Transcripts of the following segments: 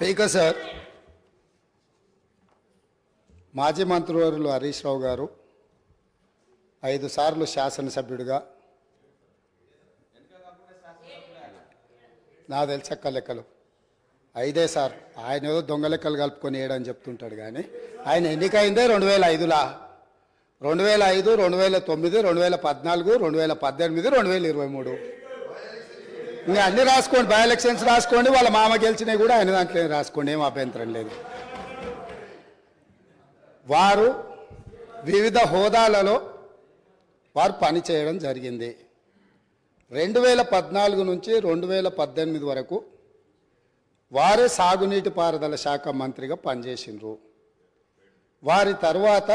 Speaker sir, మాజీ మంత్రివర్యులు హరీష్ రావు గారు 5 సార్లు శాసనసభ్యుడిగా, నా తెలిసక్క లెక్కలు 5 సార్, ఆయన ఏదో దొంగ లెక్కలు కలుపుకొని వేయడని చెప్తుంటాడు. కానీ ఆయన ఎన్నికైందే 2005లా, 2005, 2009, 2014, 2018, 2023. ఇంకా అన్ని రాసుకోండి, బై ఎలక్షన్స్ రాసుకోండి, వాళ్ళ మామ గెలిచినవి కూడా ఆయన దాంట్లో రాసుకోండి, ఏం అభ్యంతరం లేదు. వారు వివిధ హోదాలలో వారు పనిచేయడం జరిగింది. 2014 నుంచి 2018 వరకు వారే సాగునీటి పారుదల శాఖ మంత్రిగా పనిచేసిండ్రు. వారి తర్వాత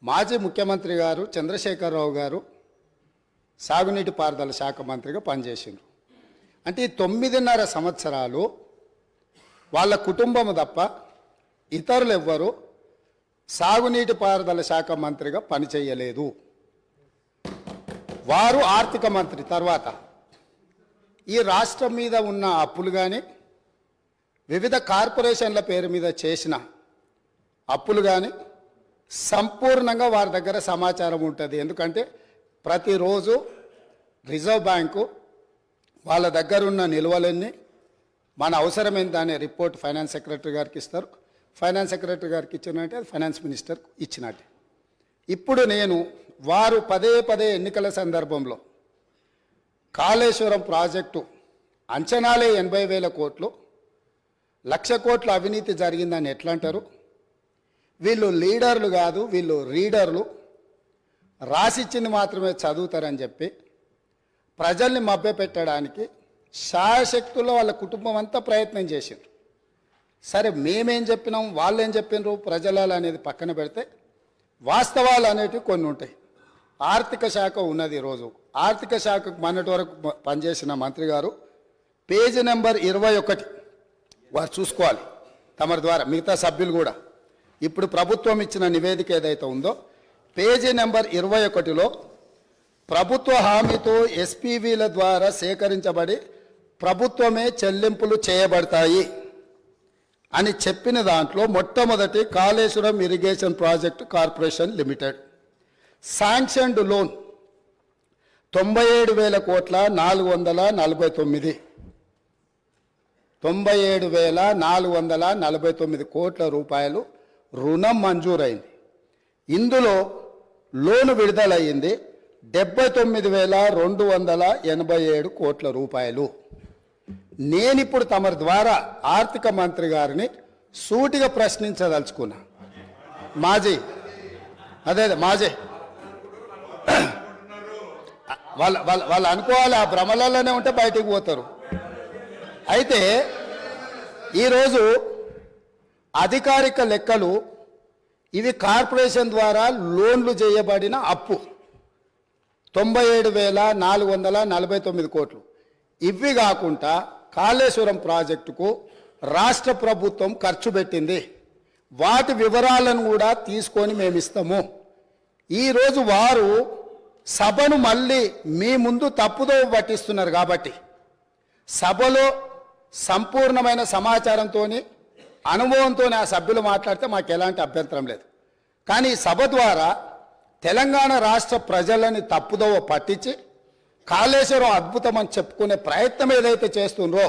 మాజీ ముఖ్యమంత్రి గారు చంద్రశేఖరరావు గారు సాగునీటి పారుదల శాఖ మంత్రిగా పనిచేసిండ్రు. అంటే ఈ 9.5 సంవత్సరాలు వాళ్ళ కుటుంబము తప్ప ఇతరులు ఎవ్వరూ సాగునీటి పారుదల శాఖ మంత్రిగా పనిచేయలేదు. వారు ఆర్థిక మంత్రి తర్వాత ఈ రాష్ట్రం మీద ఉన్న అప్పులు కానీ, వివిధ కార్పొరేషన్ల పేరు మీద చేసిన అప్పులు కానీ సంపూర్ణంగా వారి దగ్గర సమాచారం ఉంటుంది. ఎందుకంటే ప్రతిరోజు రిజర్వ్ బ్యాంకు వాళ్ళ దగ్గర ఉన్న నిల్వలన్నీ మన అవసరం ఎంత అనే రిపోర్ట్ ఫైనాన్స్ సెక్రటరీ గారికి ఇస్తారు. ఫైనాన్స్ సెక్రటరీ గారికి ఇచ్చినట్టే అది ఫైనాన్స్ మినిస్టర్ ఇచ్చినట్టే. ఇప్పుడు నేను వారు పదే ఎన్నికల సందర్భంలో కాళేశ్వరం ప్రాజెక్టు అంచనాలే 80,000 కోట్లు, 1,00,000 కోట్ల అవినీతి జరిగిందని ఎట్లా అంటారు? వీళ్ళు లీడర్లు కాదు, వీళ్ళు రీడర్లు, రాసిచ్చింది మాత్రమే చదువుతారని చెప్పి ప్రజల్ని మభ్యపెట్టడానికి శాయశక్తుల్లో వాళ్ళ కుటుంబం అంతా ప్రయత్నం చేసిండ్రు. సరే, మేమేం చెప్పినాం, వాళ్ళు ఏం చెప్పినారు, ప్రజలాలు అనేది పక్కన పెడితే వాస్తవాలు అనేటివి కొన్ని ఉంటాయి. ఆర్థిక శాఖ ఉన్నది. ఈరోజు ఆర్థిక శాఖకు మొన్నటి వరకు పనిచేసిన మంత్రి గారు పేజీ నెంబర్ 21 వారు చూసుకోవాలి తమరి ద్వారా, మిగతా సభ్యులు కూడా. ఇప్పుడు ప్రభుత్వం ఇచ్చిన నివేదిక ఏదైతే ఉందో పేజీ నెంబర్ 21లో ప్రభుత్వ హామీతో ఎస్పీవీల ద్వారా సేకరించబడి ప్రభుత్వమే చెల్లింపులు చేయబడతాయి అని చెప్పిన దాంట్లో మొట్టమొదటి Kaleshwaram irrigation project corporation limited sanctioned loan 97,000 కోట్ల 449 97,449 కోట్ల రూపాయలు రుణం మంజూరైంది. ఇందులో లోను విడుదలయ్యింది 79,287 కోట్ల రూపాయలు. నేనిప్పుడు తమరి ద్వారా ఆర్థిక మంత్రి గారిని సూటిగా ప్రశ్నించదలుచుకున్నా. మాజీ వాళ్ళు అనుకోవాలి, ఆ భ్రమలలోనే ఉంటే బయటికి పోతారు. అయితే ఈరోజు అధికారిక లెక్కలు ఇవి కార్పొరేషన్ ద్వారా లోన్లు చేయబడిన అప్పు 97,449 కోట్లు. ఇవి కాకుండా కాళేశ్వరం ప్రాజెక్టుకు రాష్ట్ర ప్రభుత్వం ఖర్చు పెట్టింది. వాటి వివరాలను కూడా తీసుకొని మేము ఇస్తాము. ఈరోజు వారు సభను మళ్ళీ మీ ముందు తప్పుదో పట్టిస్తున్నారు. కాబట్టి సభలో సంపూర్ణమైన సమాచారంతో, అనుభవంతో ఆ సభ్యులు మాట్లాడితే మాకు ఎలాంటి అభ్యంతరం లేదు. కానీ సభ ద్వారా తెలంగాణ రాష్ట్ర ప్రజలని తప్పుదోవ పట్టించి కాళేశ్వరం అద్భుతం అని చెప్పుకునే ప్రయత్నం ఏదైతే చేస్తుండ్రో,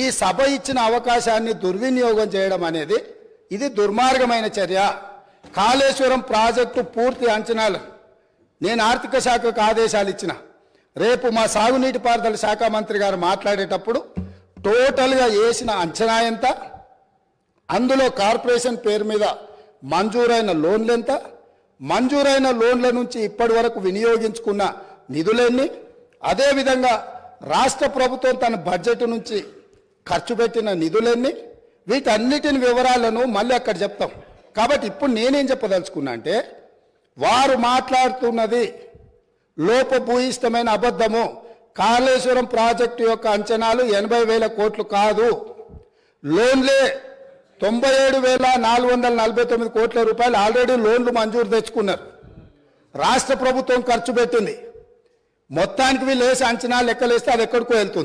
ఈ సభ ఇచ్చిన అవకాశాన్ని దుర్వినియోగం చేయడం అనేది ఇది దుర్మార్గమైన చర్య. కాళేశ్వరం ప్రాజెక్టు పూర్తి అంచనాలు నేను ఆర్థిక శాఖకు ఆదేశాలు ఇచ్చిన. రేపు మా సాగునీటి పారుదల శాఖ మంత్రి గారు మాట్లాడేటప్పుడు టోటల్గా వేసిన అంచనా ఎంత, అందులో కార్పొరేషన్ పేరు మీద మంజూరైన లోన్లు ఎంత, మంజూరైన లోన్ల నుంచి ఇప్పటి వరకు వినియోగించుకున్న నిధులన్నీ, అదేవిధంగా రాష్ట్ర ప్రభుత్వం తన బడ్జెట్ నుంచి ఖర్చు పెట్టిన నిధులన్నీ, వీటన్నిటిని వివరాలను మళ్ళీ అక్కడ చెప్తాం. కాబట్టి ఇప్పుడు నేనేం చెప్పదలుచుకున్నా అంటే, వారు మాట్లాడుతున్నది లోపభూయిష్టమైన అబద్ధము. కాళేశ్వరం ప్రాజెక్టు యొక్క అంచనాలు 80,000 కోట్లు కాదు, లోన్లే 97,449 కోట్ల రూపాయలు ఆల్రెడీ లోన్లు మంజూరు తెచ్చుకున్నారు. రాష్ట్ర ప్రభుత్వం ఖర్చు పెట్టింది. మొత్తానికి వీళ్ళు వేసి అంచనా లెక్కలేస్తే అది ఎక్కడికో వెళ్తుంది.